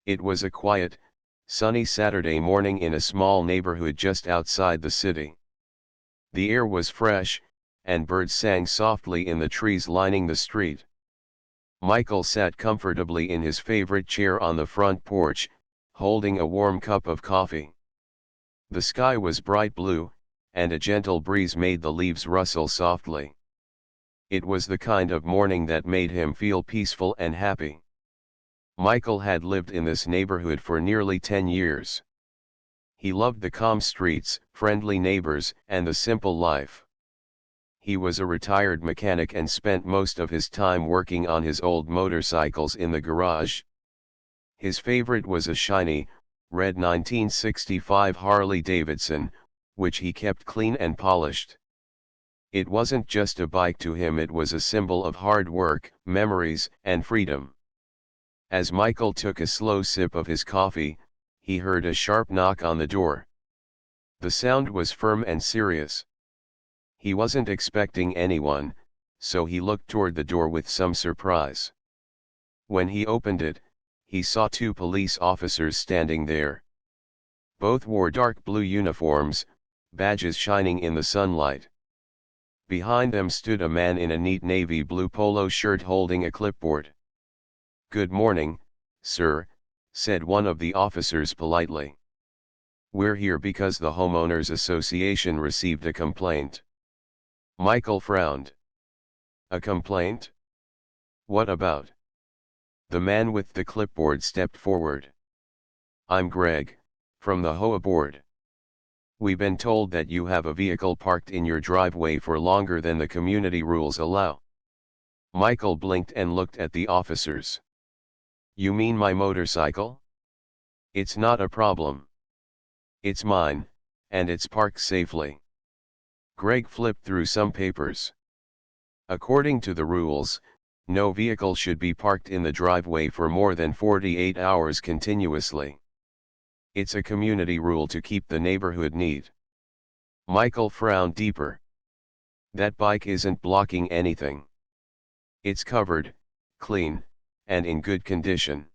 It was a quiet, sunny Saturday morning in a small neighborhood just outside the city. The air was fresh, and birds sang softly in the trees lining the street. Michael sat comfortably in his favorite chair on the front porch, holding a warm cup of coffee. The sky was bright blue, and a gentle breeze made the leaves rustle softly. It was the kind of morning that made him feel peaceful and happy. Michael had lived in this neighborhood for nearly 10 years. He loved the calm streets, friendly neighbors, and the simple life. He was a retired mechanic and spent most of his time working on his old motorcycles in the garage. His favorite was a shiny, red 1965 Harley-Davidson, which he kept clean and polished. It wasn't just a bike to him, it was a symbol of hard work, memories, and freedom. As Michael took a slow sip of his coffee, he heard a sharp knock on the door. The sound was firm and serious. He wasn't expecting anyone, so he looked toward the door with some surprise. When he opened it, he saw two police officers standing there. Both wore dark blue uniforms, badges shining in the sunlight. Behind them stood a man in a neat navy blue polo shirt holding a clipboard. "Good morning, sir," said one of the officers politely. "We're here because the Homeowners Association received a complaint." Michael frowned. "A complaint? What about?" The man with the clipboard stepped forward. "I'm Greg, from the HOA board. We've been told that you have a vehicle parked in your driveway for longer than the community rules allow." Michael blinked and looked at the officers. "You mean my motorcycle? It's not a problem. It's mine, and it's parked safely." Greg flipped through some papers. "According to the rules, no vehicle should be parked in the driveway for more than 48 hours continuously. It's a community rule to keep the neighborhood neat." Michael frowned deeper. "That bike isn't blocking anything. It's covered, clean, and in good condition."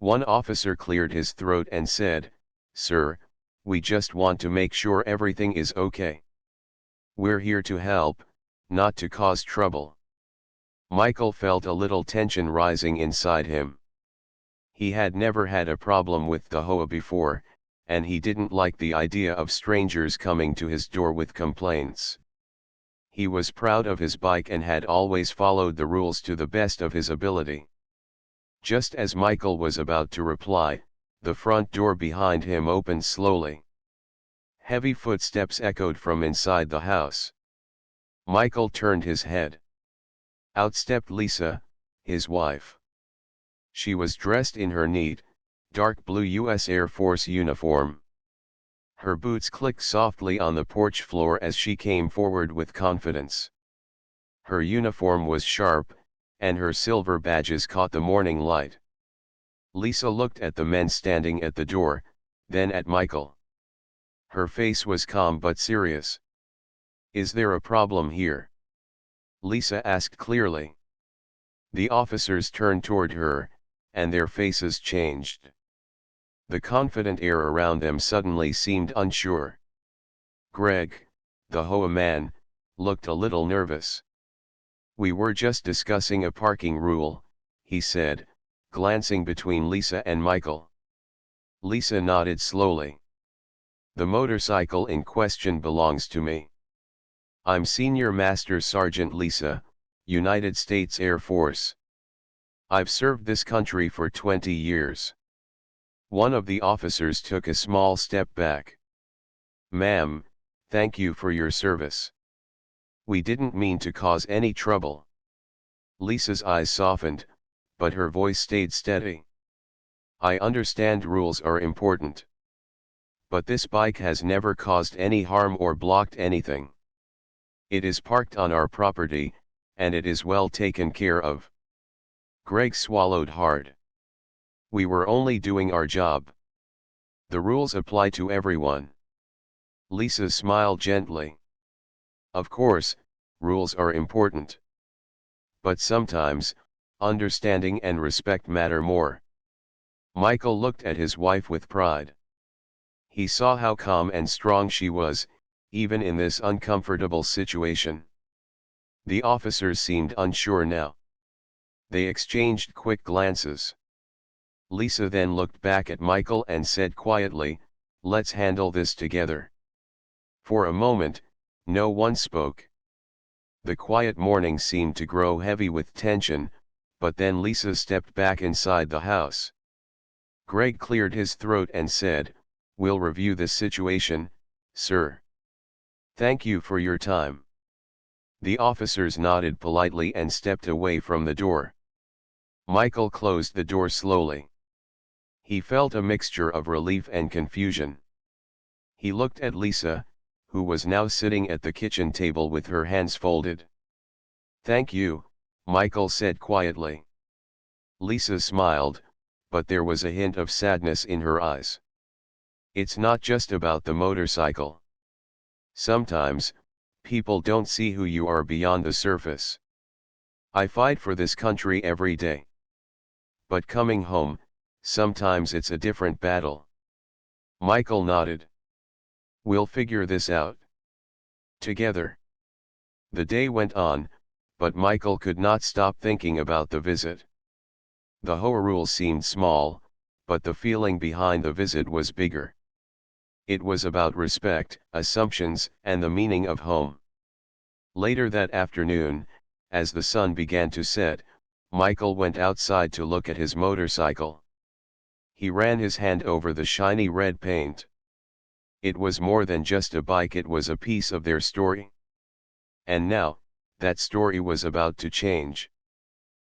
One officer cleared his throat and said, "Sir, we just want to make sure everything is okay. We're here to help, not to cause trouble." Michael felt a little tension rising inside him. He had never had a problem with the HOA before, and he didn't like the idea of strangers coming to his door with complaints. He was proud of his bike and had always followed the rules to the best of his ability. Just as Michael was about to reply, the front door behind him opened slowly. Heavy footsteps echoed from inside the house. Michael turned his head. Out stepped Lisa, his wife. She was dressed in her neat, dark blue U.S. Air Force uniform. Her boots clicked softly on the porch floor as she came forward with confidence. Her uniform was sharp, and her silver badges caught the morning light. Lisa looked at the men standing at the door, then at Michael. Her face was calm but serious. "Is there a problem here?" Lisa asked clearly. The officers turned toward her, and their faces changed. The confident air around them suddenly seemed unsure. Greg, the HOA man, looked a little nervous. "We were just discussing a parking rule," he said, glancing between Lisa and Michael. Lisa nodded slowly. "The motorcycle in question belongs to me. I'm Senior Master Sergeant Lisa, United States Air Force. I've served this country for 20 years. One of the officers took a small step back. "Ma'am, thank you for your service. We didn't mean to cause any trouble." Lisa's eyes softened, but her voice stayed steady. "I understand rules are important. But this bike has never caused any harm or blocked anything. It is parked on our property, and it is well taken care of." Greg swallowed hard. "We were only doing our job. The rules apply to everyone." Lisa smiled gently. "Of course, rules are important. But sometimes, understanding and respect matter more." Michael looked at his wife with pride. He saw how calm and strong she was, even in this uncomfortable situation. The officers seemed unsure now. They exchanged quick glances. Lisa then looked back at Michael and said quietly, "Let's handle this together." For a moment, no one spoke. The quiet morning seemed to grow heavy with tension, but then Lisa stepped back inside the house. Greg cleared his throat and said, "We'll review this situation, sir. Thank you for your time." The officers nodded politely and stepped away from the door. Michael closed the door slowly. He felt a mixture of relief and confusion. He looked at Lisa, who was now sitting at the kitchen table with her hands folded. "Thank you," Michael said quietly. Lisa smiled, but there was a hint of sadness in her eyes. "It's not just about the motorcycle. Sometimes, people don't see who you are beyond the surface. I fight for this country every day. But coming home, sometimes it's a different battle." Michael nodded. "We'll figure this out together." The day went on, but Michael could not stop thinking about the visit. The HOA rules seemed small, but the feeling behind the visit was bigger. It was about respect, assumptions, and the meaning of home. Later that afternoon, as the sun began to set, Michael went outside to look at his motorcycle. He ran his hand over the shiny red paint. It was more than just a bike, it was a piece of their story. And now, that story was about to change.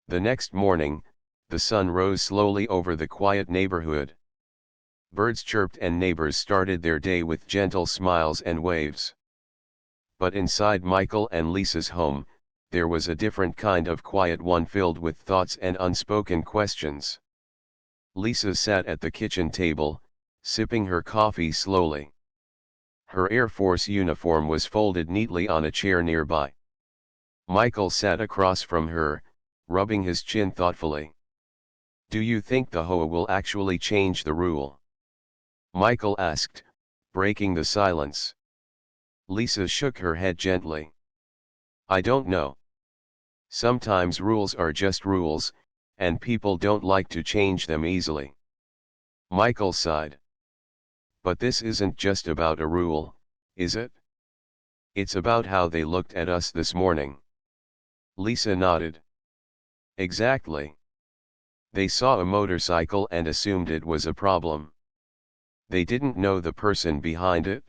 The next morning, the sun rose slowly over the quiet neighborhood. Birds chirped and neighbors started their day with gentle smiles and waves. But inside Michael and Lisa's home, there was a different kind of quiet, one filled with thoughts and unspoken questions. Lisa sat at the kitchen table, sipping her coffee slowly. Her Air Force uniform was folded neatly on a chair nearby. Michael sat across from her, rubbing his chin thoughtfully. "Do you think the HOA will actually change the rule?" Michael asked, breaking the silence. Lisa shook her head gently. "I don't know. Sometimes rules are just rules, and people don't like to change them easily." Michael sighed. "But this isn't just about a rule, is it? It's about how they looked at us this morning." Lisa nodded. "Exactly. They saw a motorcycle and assumed it was a problem. They didn't know the person behind it."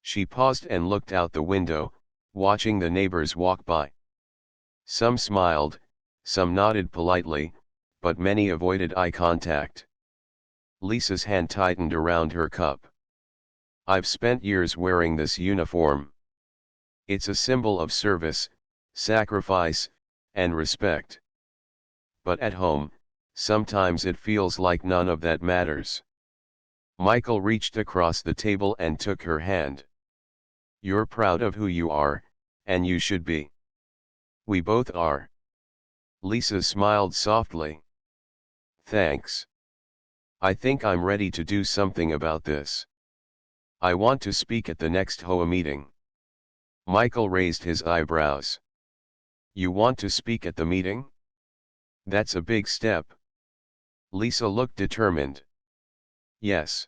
She paused and looked out the window, watching the neighbors walk by. Some smiled, some nodded politely, but many avoided eye contact. Lisa's hand tightened around her cup. "I've spent years wearing this uniform. It's a symbol of service, sacrifice, and respect. But at home, sometimes it feels like none of that matters." Michael reached across the table and took her hand. "You're proud of who you are, and you should be. We both are." Lisa smiled softly. "Thanks. I think I'm ready to do something about this. I want to speak at the next HOA meeting." Michael raised his eyebrows. "You want to speak at the meeting? That's a big step." Lisa looked determined. "Yes.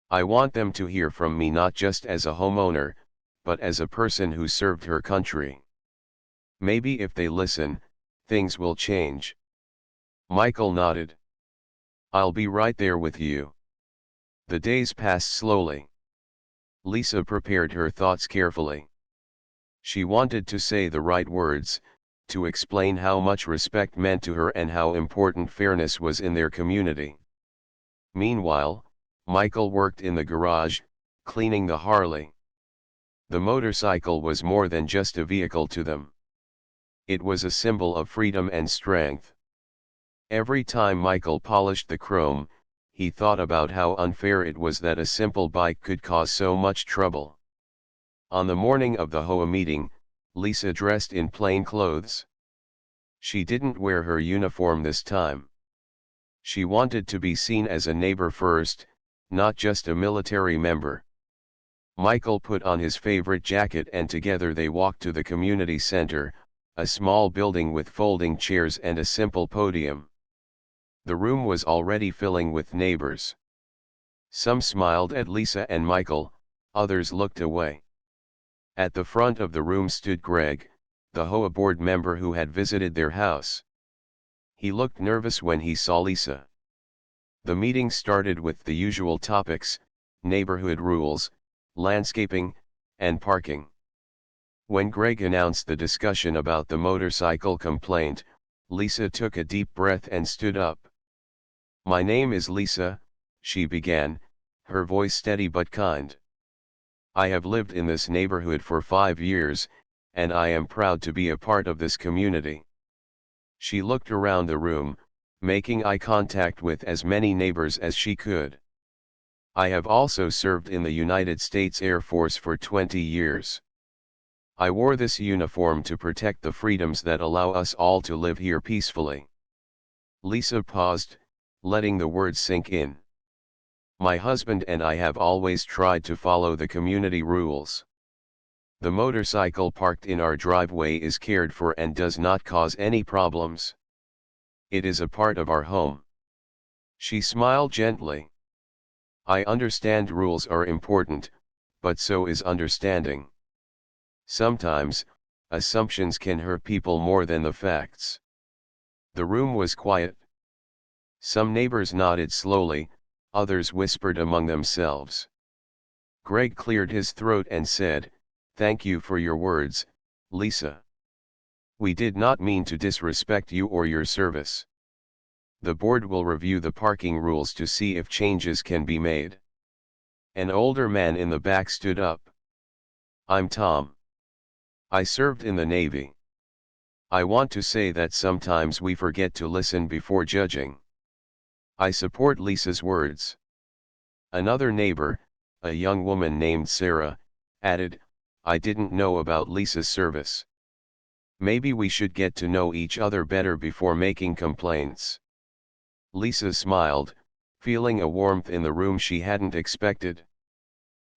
I want them to hear from me not just as a homeowner, but as a person who served her country. Maybe if they listen, things will change." Michael nodded. "I'll be right there with you." The days passed slowly. Lisa prepared her thoughts carefully. She wanted to say the right words, to explain how much respect meant to her and how important fairness was in their community. Meanwhile, Michael worked in the garage, cleaning the Harley. The motorcycle was more than just a vehicle to them. It was a symbol of freedom and strength. Every time Michael polished the chrome, he thought about how unfair it was that a simple bike could cause so much trouble. On the morning of the HOA meeting, Lisa dressed in plain clothes. She didn't wear her uniform this time. She wanted to be seen as a neighbor first, not just a military member. Michael put on his favorite jacket and together they walked to the community center, a small building with folding chairs and a simple podium. The room was already filling with neighbors. Some smiled at Lisa and Michael, others looked away. At the front of the room stood Greg, the HOA board member who had visited their house. He looked nervous when he saw Lisa. The meeting started with the usual topics: neighborhood rules, landscaping, and parking. When Greg announced the discussion about the motorcycle complaint, Lisa took a deep breath and stood up. "My name is Lisa," she began, her voice steady but kind. "I have lived in this neighborhood for 5 years, and I am proud to be a part of this community." She looked around the room, making eye contact with as many neighbors as she could. "I have also served in the United States Air Force for 20 years. I wore this uniform to protect the freedoms that allow us all to live here peacefully." Lisa paused, letting the words sink in. "My husband and I have always tried to follow the community rules. The motorcycle parked in our driveway is cared for and does not cause any problems. It is a part of our home." She smiled gently. "I understand rules are important, but so is understanding. Sometimes, assumptions can hurt people more than the facts." The room was quiet. Some neighbors nodded slowly, others whispered among themselves. Greg cleared his throat and said, "Thank you for your words, Lisa. We did not mean to disrespect you or your service. The board will review the parking rules to see if changes can be made." An older man in the back stood up. "I'm Tom. I served in the Navy. I want to say that sometimes we forget to listen before judging." I support Lisa's words. Another neighbor, a young woman named Sarah, added, "I didn't know about Lisa's service. Maybe we should get to know each other better before making complaints." Lisa smiled, feeling a warmth in the room she hadn't expected.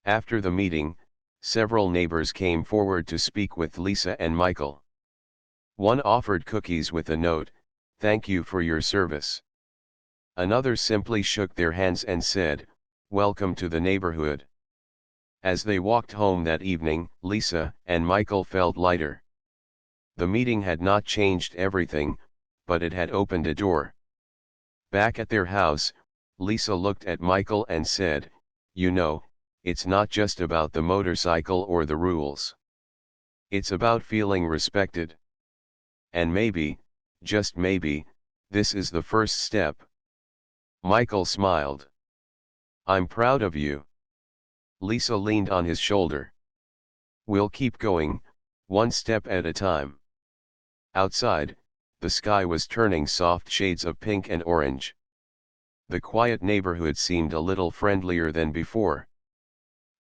After the meeting, several neighbors came forward to speak with Lisa and Michael. One offered cookies with a note, "Thank you for your service." Another simply shook their hands and said, "Welcome to the neighborhood." As they walked home that evening, Lisa and Michael felt lighter. The meeting had not changed everything, but it had opened a door. Back at their house, Lisa looked at Michael and said, "You know, it's not just about the motorcycle or the rules. It's about feeling respected. And maybe, just maybe, this is the first step." Michael smiled. "I'm proud of you." Lisa leaned on his shoulder. "We'll keep going, one step at a time." Outside, the sky was turning soft shades of pink and orange. The quiet neighborhood seemed a little friendlier than before.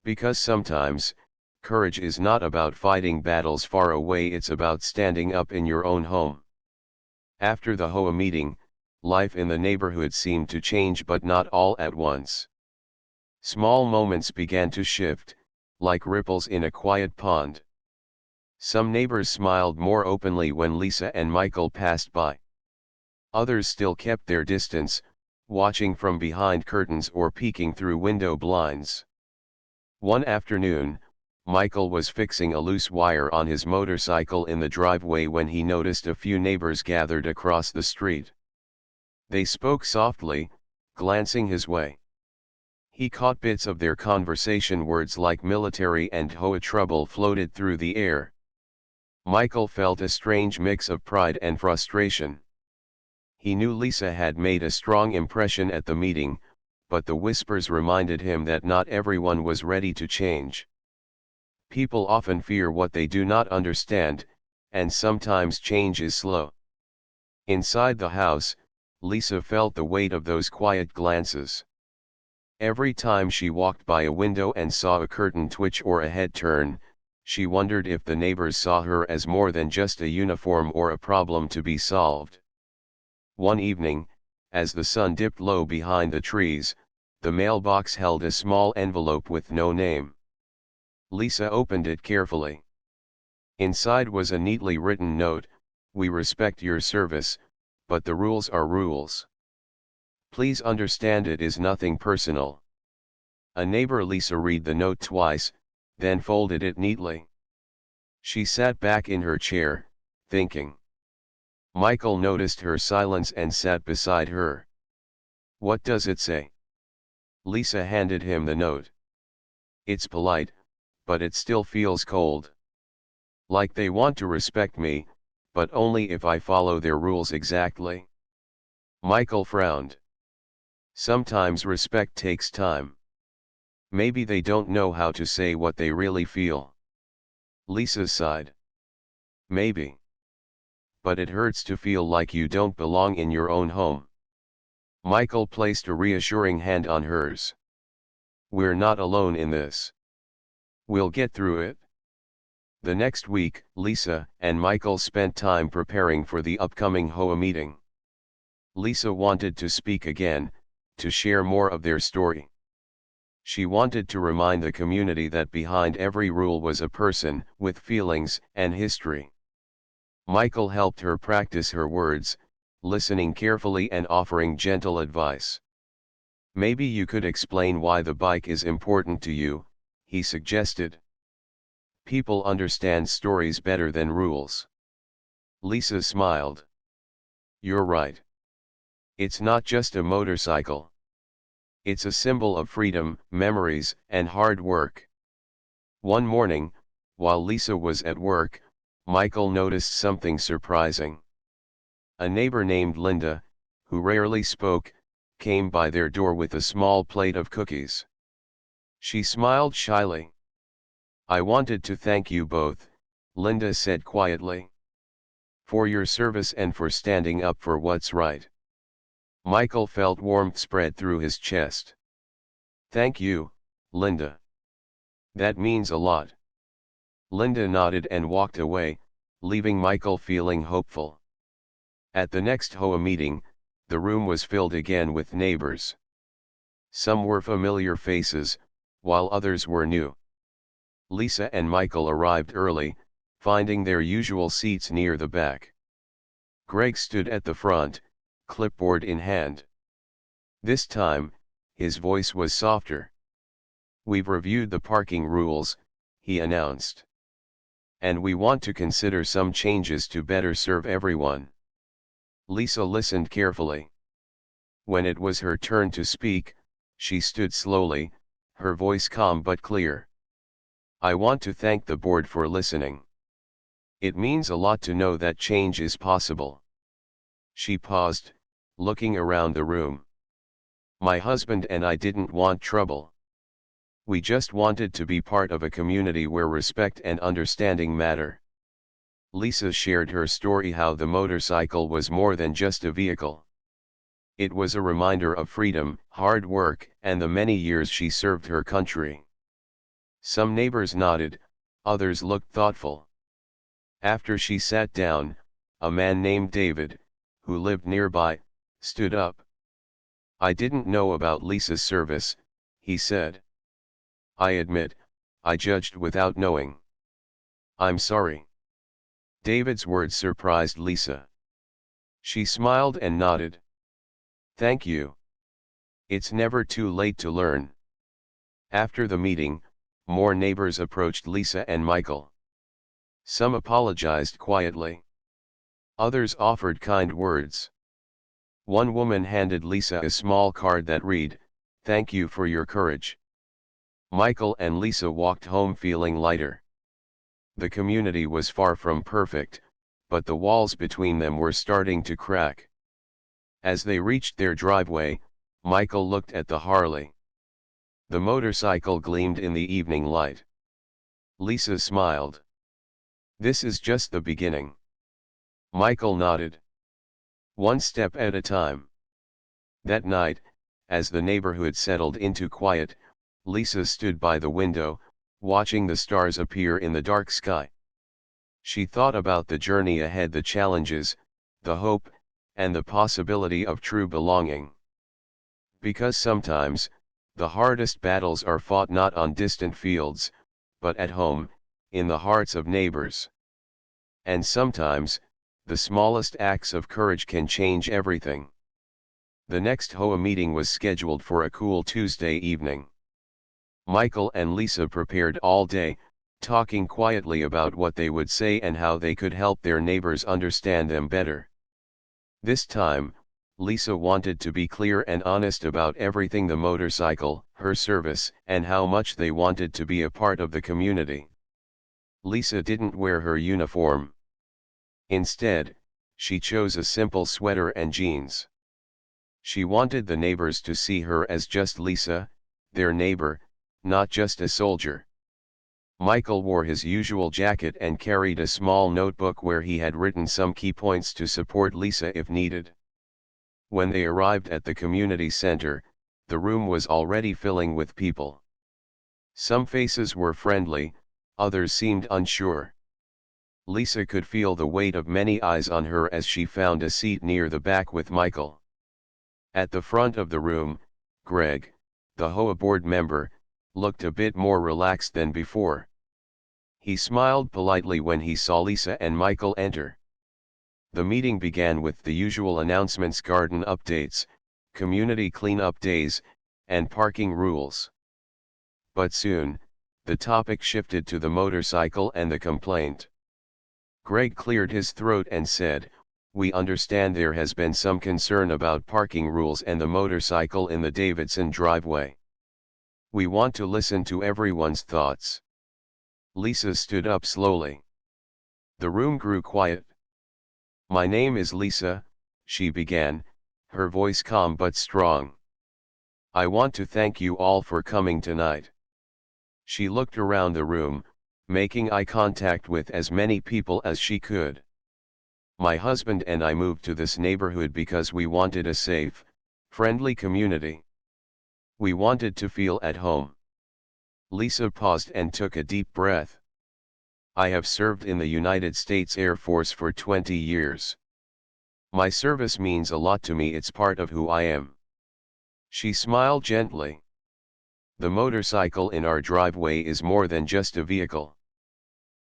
Because sometimes, courage is not about fighting battles far away, it's about standing up in your own home. After the HOA meeting, life in the neighborhood seemed to change, but not all at once. Small moments began to shift, like ripples in a quiet pond. Some neighbors smiled more openly when Lisa and Michael passed by. Others still kept their distance, watching from behind curtains or peeking through window blinds. One afternoon, Michael was fixing a loose wire on his motorcycle in the driveway when he noticed a few neighbors gathered across the street. They spoke softly, glancing his way. He caught bits of their conversation, words like military and HOA trouble floated through the air. Michael felt a strange mix of pride and frustration. He knew Lisa had made a strong impression at the meeting, but the whispers reminded him that not everyone was ready to change. People often fear what they do not understand, and sometimes change is slow. Inside the house, Lisa felt the weight of those quiet glances. Every time she walked by a window and saw a curtain twitch or a head turn, she wondered if the neighbors saw her as more than just a uniform or a problem to be solved. One evening, As the sun dipped low behind the trees, the mailbox held a small envelope with no name. Lisa opened it carefully. Inside was a neatly written note: "We respect your service, but the rules are rules. Please understand it is nothing personal." A neighbor Lisa read the note twice, then folded it neatly. She sat back in her chair, thinking. Michael noticed her silence and sat beside her. "What does it say?" Lisa handed him the note. "It's polite, but it still feels cold. Like they want to respect me, but only if I follow their rules exactly." Michael frowned. Sometimes respect takes time. Maybe they don't know how to say what they really feel. Lisa sighed. Maybe. But it hurts to feel like you don't belong in your own home. Michael placed a reassuring hand on hers. "We're not alone in this. We'll get through it." The next week, Lisa and Michael spent time preparing for the upcoming HOA meeting. Lisa wanted to speak again, to share more of their story. She wanted to remind the community that behind every rule was a person, with feelings and history. Michael helped her practice her words, listening carefully and offering gentle advice. "Maybe you could explain why the bike is important to you," he suggested. "People understand stories better than rules." Lisa smiled. "You're right. It's not just a motorcycle. It's a symbol of freedom, memories, and hard work." One morning, while Lisa was at work, Michael noticed something surprising. A neighbor named Linda, who rarely spoke, came by their door with a small plate of cookies. She smiled shyly. "I wanted to thank you both," Linda said quietly. "For your service and for standing up for what's right." Michael felt warmth spread through his chest. "Thank you, Linda. That means a lot." Linda nodded and walked away, leaving Michael feeling hopeful. At the next HOA meeting, the room was filled again with neighbors. Some were familiar faces, while others were new. Lisa and Michael arrived early, finding their usual seats near the back. Greg stood at the front, clipboard in hand. This time, his voice was softer. "We've reviewed the parking rules," he announced. "And we want to consider some changes to better serve everyone." Lisa listened carefully. When it was her turn to speak, she stood slowly, her voice calm but clear. "I want to thank the board for listening. It means a lot to know that change is possible." She paused, looking around the room. "My husband and I didn't want trouble. We just wanted to be part of a community where respect and understanding matter." Lisa shared her story, how the motorcycle was more than just a vehicle. It was a reminder of freedom, hard work, and the many years she served her country. Some neighbors nodded, others looked thoughtful. After she sat down, a man named David, who lived nearby, stood up. "I didn't know about Lisa's service," he said. "I admit, I judged without knowing. I'm sorry." David's words surprised Lisa. She smiled and nodded. "Thank you. It's never too late to learn." After the meeting, more neighbors approached Lisa and Michael. Some apologized quietly. Others offered kind words. One woman handed Lisa a small card that read, "Thank you for your courage." Michael and Lisa walked home feeling lighter. The community was far from perfect, but the walls between them were starting to crack. As they reached their driveway, Michael looked at the Harley. The motorcycle gleamed in the evening light. Lisa smiled. "This is just the beginning." Michael nodded. "One step at a time." That night, as the neighborhood settled into quiet, Lisa stood by the window, watching the stars appear in the dark sky. She thought about the journey ahead, the challenges, the hope, and the possibility of true belonging. Because sometimes, the hardest battles are fought not on distant fields, but at home, in the hearts of neighbors. And sometimes, the smallest acts of courage can change everything. The next HOA meeting was scheduled for a cool Tuesday evening. Michael and Lisa prepared all day, talking quietly about what they would say and how they could help their neighbors understand them better. This time, Lisa wanted to be clear and honest about everything: the motorcycle, her service, and how much they wanted to be a part of the community. Lisa didn't wear her uniform. Instead, she chose a simple sweater and jeans. She wanted the neighbors to see her as just Lisa, their neighbor, not just a soldier. Michael wore his usual jacket and carried a small notebook where he had written some key points to support Lisa if needed. When they arrived at the community center, the room was already filling with people. Some faces were friendly, others seemed unsure. Lisa could feel the weight of many eyes on her as she found a seat near the back with Michael. At the front of the room, Greg, the HOA board member, looked a bit more relaxed than before. He smiled politely when he saw Lisa and Michael enter. The meeting began with the usual announcements: garden updates, community cleanup days, and parking rules. But soon, the topic shifted to the motorcycle and the complaint. Greg cleared his throat and said, "We understand there has been some concern about parking rules and the motorcycle in the Davidson driveway. We want to listen to everyone's thoughts." Lisa stood up slowly. The room grew quiet. "My name is Lisa," she began, her voice calm but strong. "I want to thank you all for coming tonight." She looked around the room, making eye contact with as many people as she could. "My husband and I moved to this neighborhood because we wanted a safe, friendly community. We wanted to feel at home." Lisa paused and took a deep breath. "I have served in the United States Air Force for 20 years. My service means a lot to me. It's part of who I am." She smiled gently. "The motorcycle in our driveway is more than just a vehicle.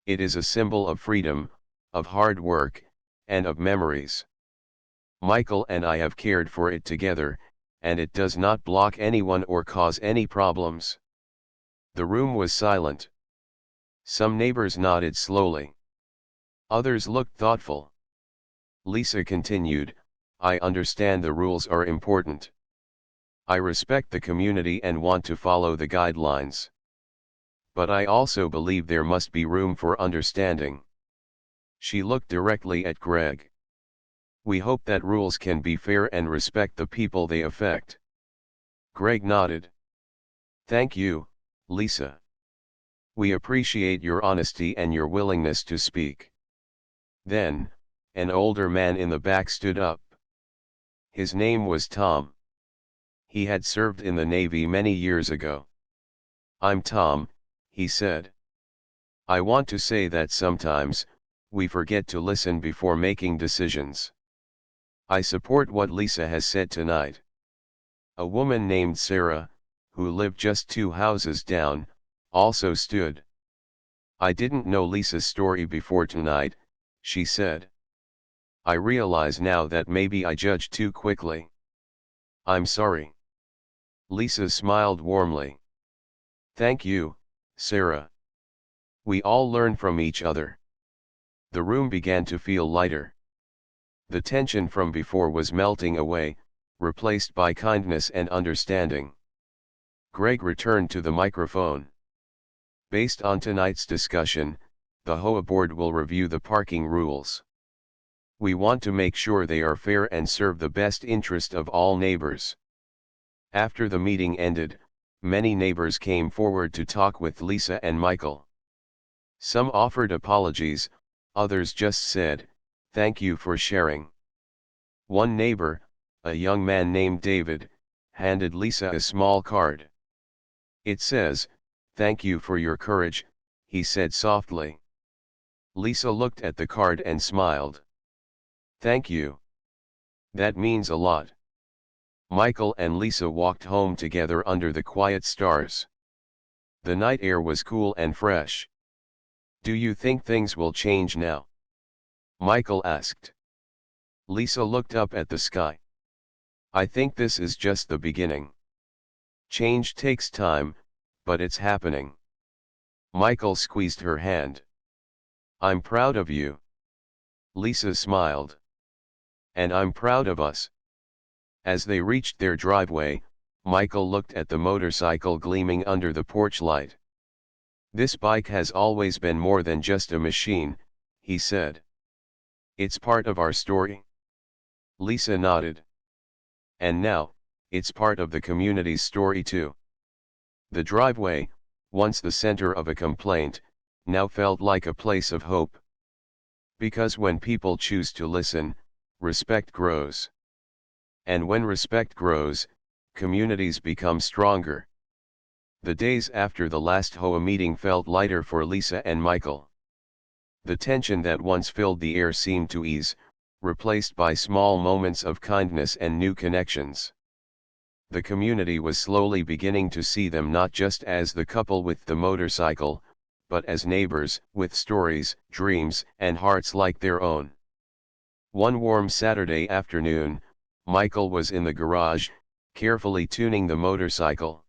It is a symbol of freedom, of hard work, and of memories. Michael and I have cared for it together, and it does not block anyone or cause any problems." The room was silent. Some neighbors nodded slowly. Others looked thoughtful. Lisa continued, "I understand the rules are important. I respect the community and want to follow the guidelines. But I also believe there must be room for understanding." She looked directly at Greg. "We hope that rules can be fair and respect the people they affect." Greg nodded. "Thank you, Lisa. We appreciate your honesty and your willingness to speak." Then, an older man in the back stood up. His name was Tom. He had served in the Navy many years ago. "I'm Tom," he said. "I want to say that sometimes, we forget to listen before making decisions. I support what Lisa has said tonight." A woman named Sarah, who lived just 2 houses down, also stood. "I didn't know Lisa's story before tonight," she said. "I realize now that maybe I judged too quickly. I'm sorry." Lisa smiled warmly. "Thank you, Sarah. We all learn from each other." The room began to feel lighter. The tension from before was melting away, replaced by kindness and understanding. Greg returned to the microphone. "Based on tonight's discussion, the HOA board will review the parking rules. We want to make sure they are fair and serve the best interest of all neighbors." After the meeting ended, many neighbors came forward to talk with Lisa and Michael. Some offered apologies, others just said, "Thank you for sharing." One neighbor, a young man named David, handed Lisa a small card. "It says, 'Thank you for your courage,'" he said softly. Lisa looked at the card and smiled. "Thank you. That means a lot. Michael and Lisa walked home together under the quiet stars. The night air was cool and fresh. Do you think things will change now? Michael asked. Lisa looked up at the sky. I think this is just the beginning. Change takes time, but it's happening. Michael squeezed her hand. I'm proud of you. Lisa smiled. And I'm proud of us. As they reached their driveway, Michael looked at the motorcycle gleaming under the porch light. This bike has always been more than just a machine, he said. It's part of our story. Lisa nodded. And now, it's part of the community's story too. The driveway, once the center of a complaint, now felt like a place of hope. Because when people choose to listen, respect grows. And when respect grows, communities become stronger. The days after the last HOA meeting felt lighter for Lisa and Michael. The tension that once filled the air seemed to ease, replaced by small moments of kindness and new connections. The community was slowly beginning to see them not just as the couple with the motorcycle, but as neighbors, with stories, dreams, and hearts like their own. One warm Saturday afternoon, Michael was in the garage, carefully tuning the motorcycle.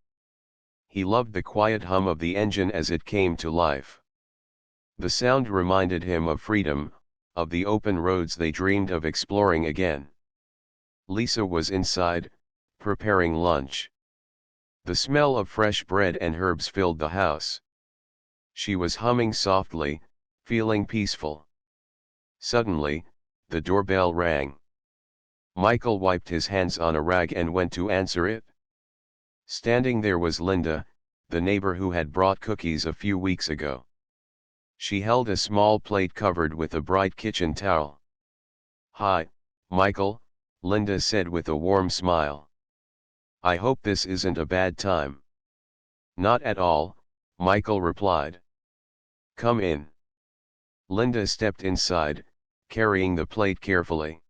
He loved the quiet hum of the engine as it came to life. The sound reminded him of freedom, of the open roads they dreamed of exploring again. Lisa was inside, preparing lunch. The smell of fresh bread and herbs filled the house. She was humming softly, feeling peaceful. Suddenly, the doorbell rang. Michael wiped his hands on a rag and went to answer it. Standing there was Linda, the neighbor who had brought cookies a few weeks ago. She held a small plate covered with a bright kitchen towel. "Hi, Michael," Linda said with a warm smile. "I hope this isn't a bad time." "Not at all," Michael replied. "Come in." Linda stepped inside, carrying the plate carefully.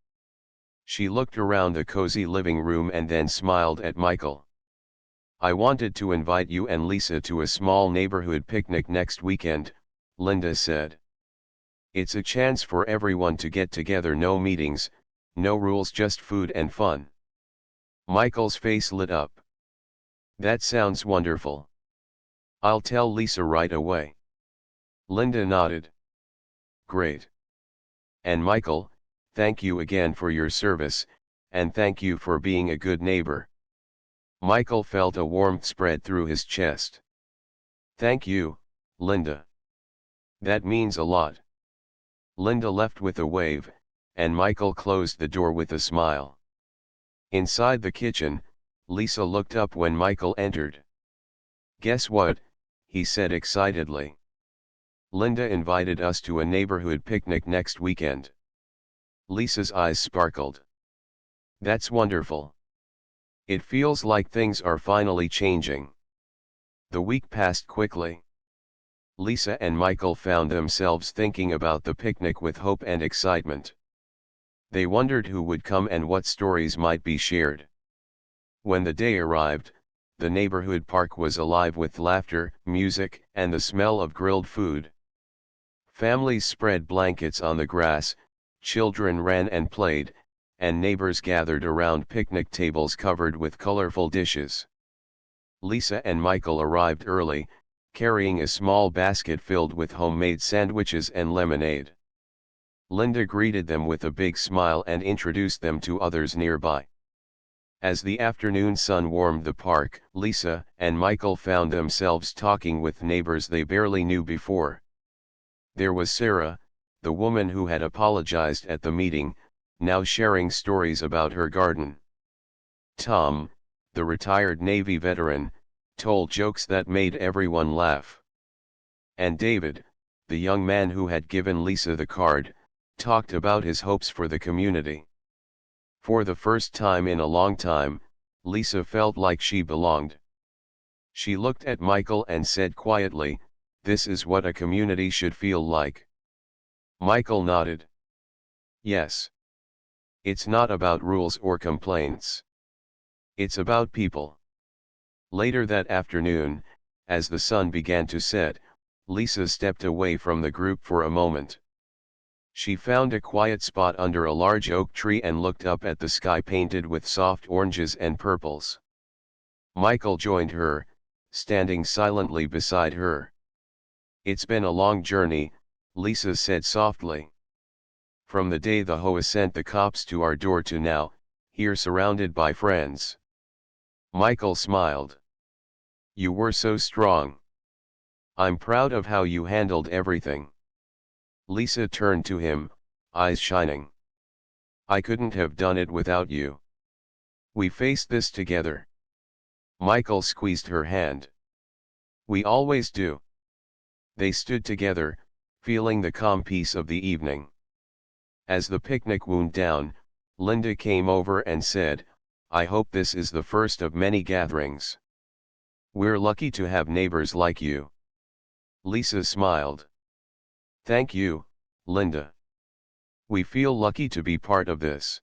She looked around the cozy living room and then smiled at Michael. "I wanted to invite you and Lisa to a small neighborhood picnic next weekend," Linda said. "It's a chance for everyone to get together, no meetings, no rules, just food and fun." Michael's face lit up. "That sounds wonderful. I'll tell Lisa right away." Linda nodded. "Great. And Michael, thank you again for your service, and thank you for being a good neighbor." Michael felt a warmth spread through his chest. "Thank you, Linda. That means a lot." Linda left with a wave, and Michael closed the door with a smile. Inside the kitchen, Lisa looked up when Michael entered. "Guess what?" he said excitedly. "Linda invited us to a neighborhood picnic next weekend." Lisa's eyes sparkled. "That's wonderful. It feels like things are finally changing." The week passed quickly. Lisa and Michael found themselves thinking about the picnic with hope and excitement. They wondered who would come and what stories might be shared. When the day arrived, the neighborhood park was alive with laughter, music, and the smell of grilled food. Families spread blankets on the grass, children ran and played, and neighbors gathered around picnic tables covered with colorful dishes. Lisa and Michael arrived early, carrying a small basket filled with homemade sandwiches and lemonade. Linda greeted them with a big smile and introduced them to others nearby. As the afternoon sun warmed the park, Lisa and Michael found themselves talking with neighbors they barely knew before. There was Sarah, the woman who had apologized at the meeting, now sharing stories about her garden. Tom, the retired Navy veteran, told jokes that made everyone laugh. And David, the young man who had given Lisa the card, talked about his hopes for the community. For the first time in a long time, Lisa felt like she belonged. She looked at Michael and said quietly, "This is what a community should feel like." Michael nodded. "Yes. It's not about rules or complaints. It's about people. Later that afternoon, as the sun began to set, Lisa stepped away from the group for a moment. She found a quiet spot under a large oak tree and looked up at the sky painted with soft oranges and purples. Michael joined her, standing silently beside her. "It's been a long journey," Lisa said softly. "From the day the HOA sent the cops to our door to now, here surrounded by friends." Michael smiled. "You were so strong. I'm proud of how you handled everything." Lisa turned to him, eyes shining. "I couldn't have done it without you. We faced this together." Michael squeezed her hand. "We always do." They stood together, feeling the calm peace of the evening. As the picnic wound down, Linda came over and said, "I hope this is the first of many gatherings. We're lucky to have neighbors like you." Lisa smiled. "Thank you, Linda. We feel lucky to be part of this."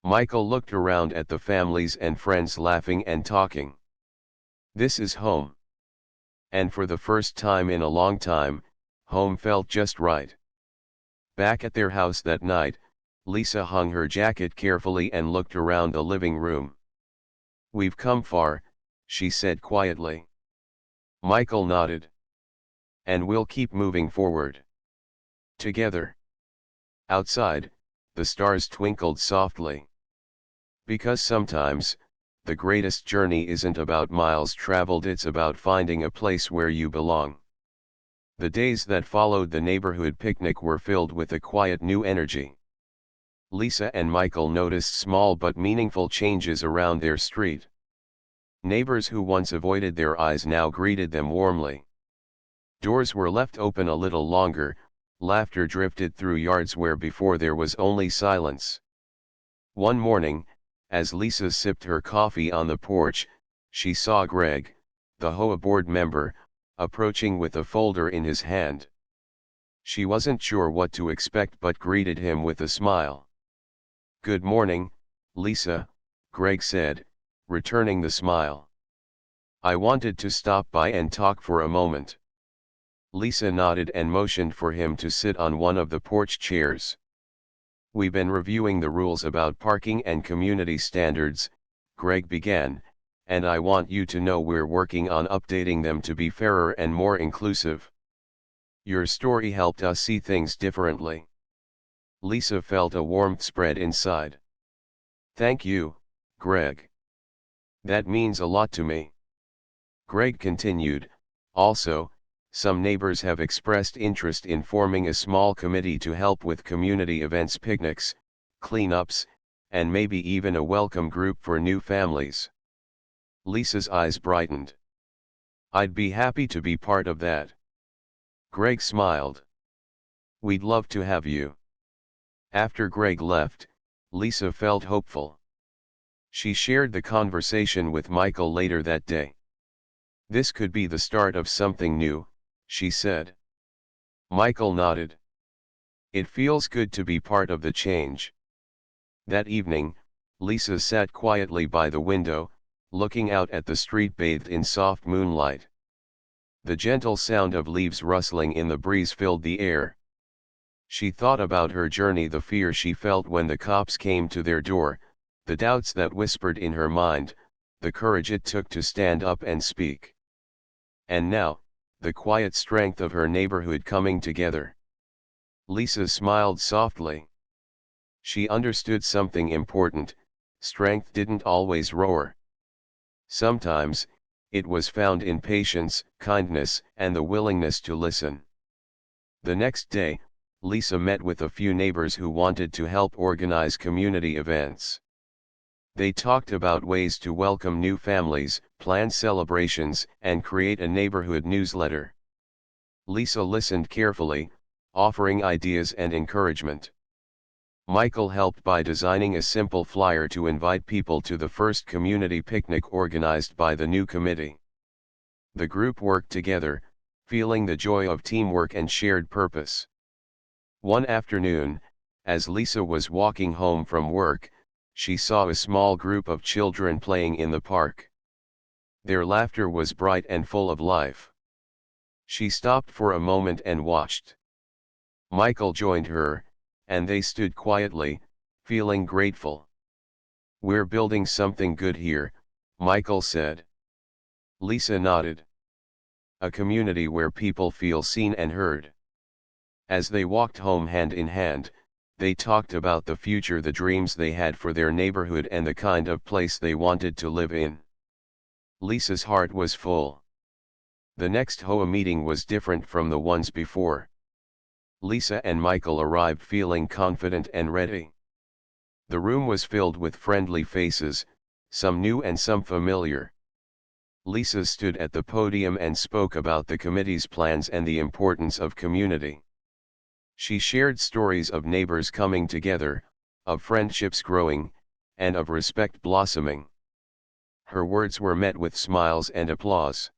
Michael looked around at the families and friends laughing and talking. This is home. And for the first time in a long time, home felt just right. Back at their house that night, Lisa hung her jacket carefully and looked around the living room. "We've come far," she said quietly. Michael nodded. "And we'll keep moving forward. Together." Outside, the stars twinkled softly. Because sometimes, the greatest journey isn't about miles traveled, it's about finding a place where you belong. The days that followed the neighborhood picnic were filled with a quiet new energy. Lisa and Michael noticed small but meaningful changes around their street. Neighbors who once avoided their eyes now greeted them warmly. Doors were left open a little longer, laughter drifted through yards where before there was only silence. One morning, as Lisa sipped her coffee on the porch, she saw Greg, the HOA board member, approaching with a folder in his hand. She wasn't sure what to expect but greeted him with a smile. "Good morning, Lisa," Greg said, returning the smile. "I wanted to stop by and talk for a moment." Lisa nodded and motioned for him to sit on one of the porch chairs. "We've been reviewing the rules about parking and community standards," Greg began, "and I want you to know we're working on updating them to be fairer and more inclusive. Your story helped us see things differently." Lisa felt a warmth spread inside. "Thank you, Greg. That means a lot to me." Greg continued, "Also, some neighbors have expressed interest in forming a small committee to help with community events, picnics, cleanups, and maybe even a welcome group for new families." Lisa's eyes brightened. "I'd be happy to be part of that." Greg smiled. "We'd love to have you." After Greg left, Lisa felt hopeful. She shared the conversation with Michael later that day. "This could be the start of something new," she said. Michael nodded. "It feels good to be part of the change." That evening, Lisa sat quietly by the window, looking out at the street bathed in soft moonlight. The gentle sound of leaves rustling in the breeze filled the air. She thought about her journey, the fear she felt when the cops came to their door, the doubts that whispered in her mind, the courage it took to stand up and speak. And now, the quiet strength of her neighborhood coming together. Lisa smiled softly. She understood something important: strength didn't always roar. Sometimes, it was found in patience, kindness, and the willingness to listen. The next day, Lisa met with a few neighbors who wanted to help organize community events. They talked about ways to welcome new families, plan celebrations, and create a neighborhood newsletter. Lisa listened carefully, offering ideas and encouragement. Michael helped by designing a simple flyer to invite people to the first community picnic organized by the new committee. The group worked together, feeling the joy of teamwork and shared purpose. One afternoon, As Lisa was walking home from work, she saw a small group of children playing in the park. Their laughter was bright and full of life. She stopped for a moment and watched. Michael joined her, and they stood quietly, feeling grateful. "We're building something good here," Michael said. Lisa nodded. "A community where people feel seen and heard." As they walked home hand in hand, they talked about the future, the dreams they had for their neighborhood, and the kind of place they wanted to live in. Lisa's heart was full. The next HOA meeting was different from the ones before. Lisa and Michael arrived feeling confident and ready. The room was filled with friendly faces, some new and some familiar. Lisa stood at the podium and spoke about the committee's plans and the importance of community. She shared stories of neighbors coming together, of friendships growing, and of respect blossoming. Her words were met with smiles and applause.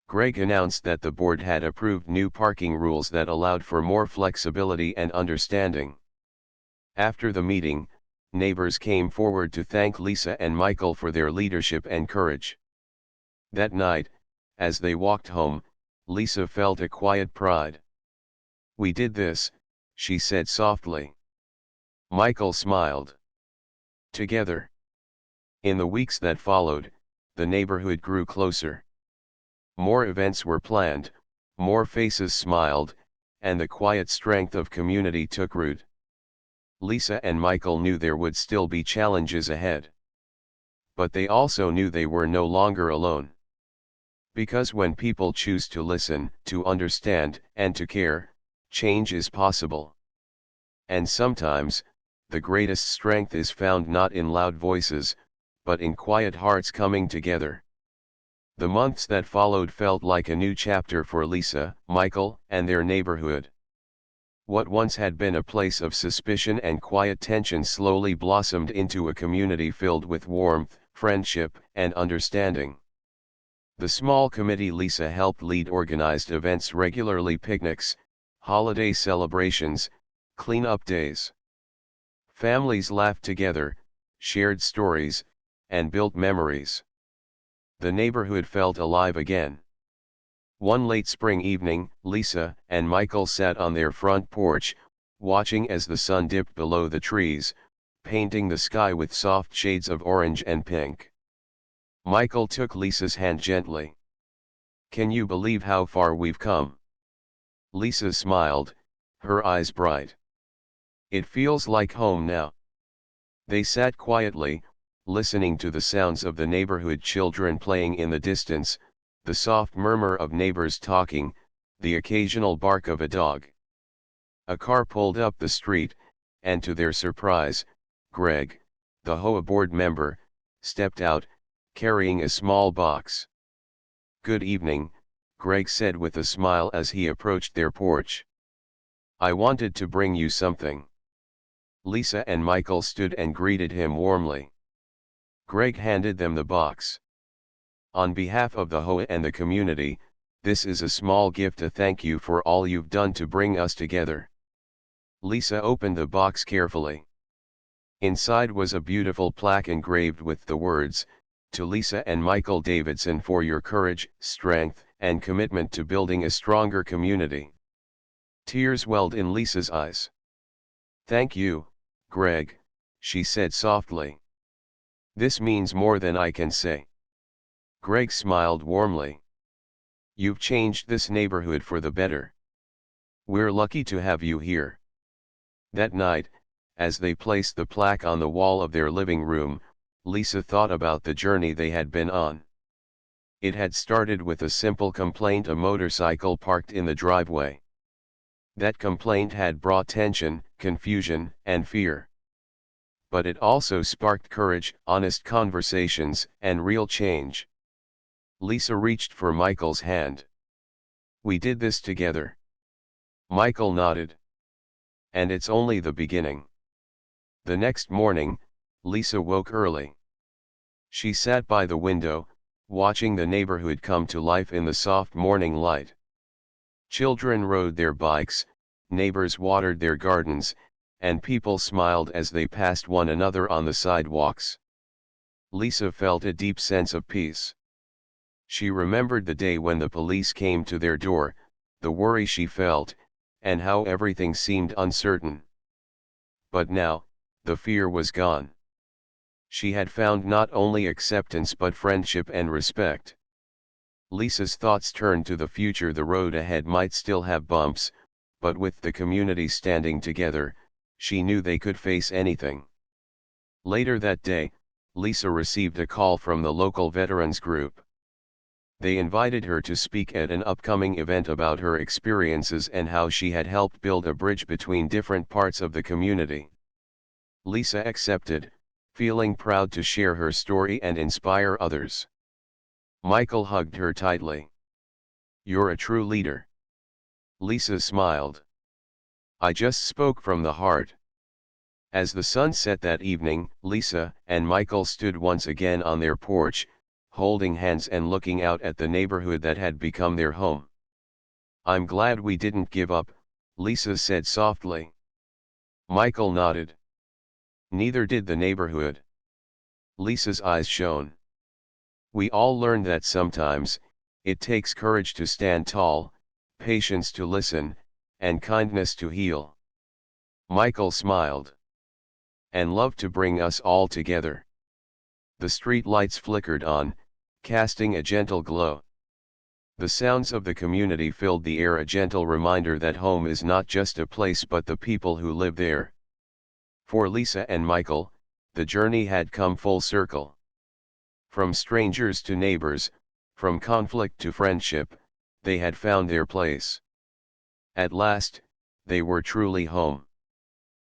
Greg announced that the board had approved new parking rules that allowed for more flexibility and understanding. After the meeting, neighbors came forward to thank Lisa and Michael for their leadership and courage. That night, as they walked home, Lisa felt a quiet pride. "We did this," she said softly. Michael smiled. Together. In the weeks that followed, the neighborhood grew closer. More events were planned, more faces smiled, and the quiet strength of community took root. Lisa and Michael knew there would still be challenges ahead. But they also knew they were no longer alone. Because when people choose to listen, to understand, and to care, change is possible. And sometimes, the greatest strength is found not in loud voices, but in quiet hearts coming together. The months that followed felt like a new chapter for Lisa, Michael, and their neighborhood. What once had been a place of suspicion and quiet tension slowly blossomed into a community filled with warmth, friendship, and understanding. The small committee Lisa helped lead organized events regularly: picnics, holiday celebrations, clean-up days. Families laughed together, shared stories, and built memories. The neighborhood felt alive again. One late spring evening, Lisa and Michael sat on their front porch, watching as the sun dipped below the trees, painting the sky with soft shades of orange and pink. Michael took Lisa's hand gently. "Can you believe how far we've come?" Lisa smiled, her eyes bright. "It feels like home now." They sat quietly, listening to the sounds of the neighborhood: children playing in the distance, the soft murmur of neighbors talking, the occasional bark of a dog. A car pulled up the street, and to their surprise, Greg, the HOA board member, stepped out, carrying a small box. "Good evening," Greg said with a smile as he approached their porch. "I wanted to bring you something." Lisa and Michael stood and greeted him warmly. Greg handed them the box. "On behalf of the HOA and the community, this is a small gift to thank you for all you've done to bring us together." Lisa opened the box carefully. Inside was a beautiful plaque engraved with the words, "To Lisa and Michael Davidson for your courage, strength, and commitment to building a stronger community." Tears welled in Lisa's eyes. "Thank you, Greg," she said softly. "This means more than I can say." Greg smiled warmly. "You've changed this neighborhood for the better. We're lucky to have you here." That night, as they placed the plaque on the wall of their living room, Lisa thought about the journey they had been on. It had started with a simple complaint: a motorcycle parked in the driveway. That complaint had brought tension, confusion, and fear. But it also sparked courage, honest conversations, and real change. Lisa reached for Michael's hand. "We did this together." Michael nodded. "And it's only the beginning." The next morning, Lisa woke early. She sat by the window, watching the neighborhood come to life in the soft morning light. Children rode their bikes, neighbors watered their gardens, and people smiled as they passed one another on the sidewalks. Lisa felt a deep sense of peace. She remembered the day when the police came to their door, the worry she felt, and how everything seemed uncertain. But now, the fear was gone. She had found not only acceptance but friendship and respect. Lisa's thoughts turned to the future. The road ahead might still have bumps, but with the community standing together, she knew they could face anything. Later that day, Lisa received a call from the local veterans group. They invited her to speak at an upcoming event about her experiences and how she had helped build a bridge between different parts of the community. Lisa accepted, feeling proud to share her story and inspire others. Michael hugged her tightly. "You're a true leader." Lisa smiled. "I just spoke from the heart." As the sun set that evening, Lisa and Michael stood once again on their porch, holding hands and looking out at the neighborhood that had become their home. "I'm glad we didn't give up," Lisa said softly. Michael nodded. "Neither did the neighborhood." Lisa's eyes shone. "We all learned that sometimes, it takes courage to stand tall, patience to listen, and kindness to heal." Michael smiled. "And love to bring us all together." The street lights flickered on, casting a gentle glow. The sounds of the community filled the air, a gentle reminder that home is not just a place but the people who live there. For Lisa and Michael, the journey had come full circle. From strangers to neighbors, from conflict to friendship, they had found their place. At last, they were truly home.